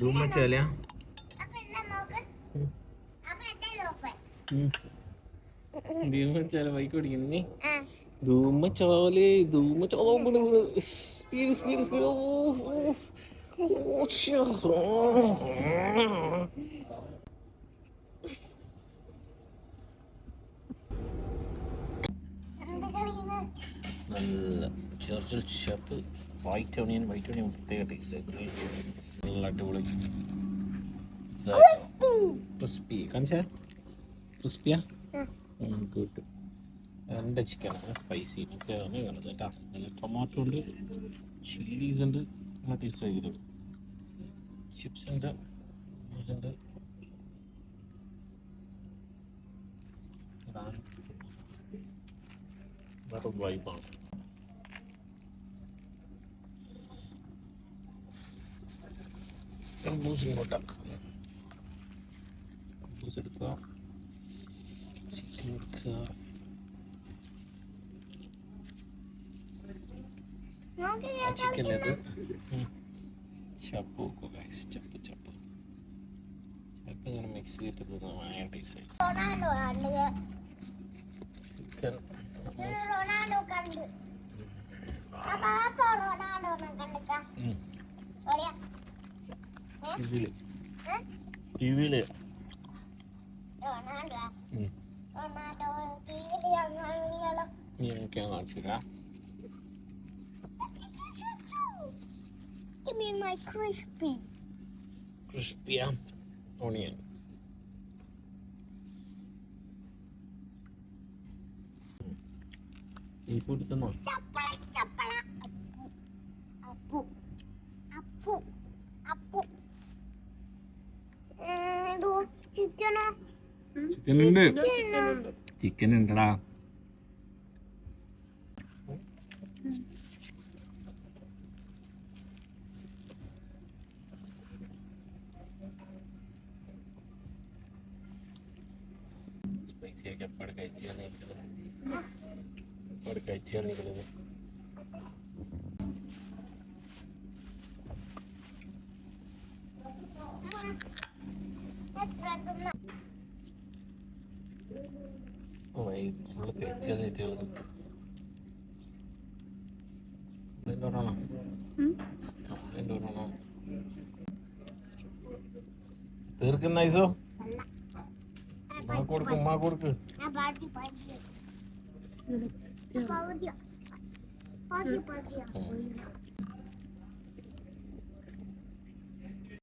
ധൂമച്ചാല ധൂമച്ചാല bike ഓടിക്കുന്നേ Dhoom machale ധൂമച്ചാല speed speed speed നല്ല ചെറിയ shirt white onion പ്രത്യേക ടേസ്റ്റ് നല്ല അടിപൊളി ക്രിസ്പി കാണിച്ചാ ക്രിസ്പിയാ ഗുഡ് എൻ്റെ ചിക്കനാണ് സ്പൈസി ഒക്കെയാണ് കാണുന്നത് കേട്ടോ നല്ല ടൊമാറ്റോ ഉണ്ട് ചില്ലീസ് ഉണ്ട് നല്ല ടേസ്റ്റ് ആയത് ചിപ്സ് ഉണ്ട് ഇതുണ്ട് വേറെ വൈബാണ് കർബൂസ് ഇങ്ങോട്ടാക്കുക കർബൂസ് എടുക്കുക ചിക്കൻ എടുക്കുക ചിക്കനത് ചപ്പ് വെക്കുക ഗൈസ് ചപ്പ് ചപ്പ് ചപ്പ് ഇങ്ങനെ മിക്സ് ചെയ്തിട്ട് ഭയങ്കര ടേസ്റ്റ് ആയി ചിക്കൻ ടിവിയില് കാണിച്ചില്ല Give me my crispy. Crispy onion. ഈ ഫുഡ് തിന്നോ Chapala, chapala. Apu. Apu. Apu. Do chicken. Chicken ഉണ്ട് ചിക്കൻ ഉണ്ടടാ സ്പൈസി ഒക്കെ എപ്പോഴും കഴിച്ചാൽ നിൽക്കുന്നത് കഴിച്ചാൽ നീറ്റുള്ളത് എന്തുകൊണ്ടാണോ എന്തുകൊണ്ടാണോ തീർക്കുന്ന ഐസോ ഉമ്മ കൊടുക്ക് Pagi.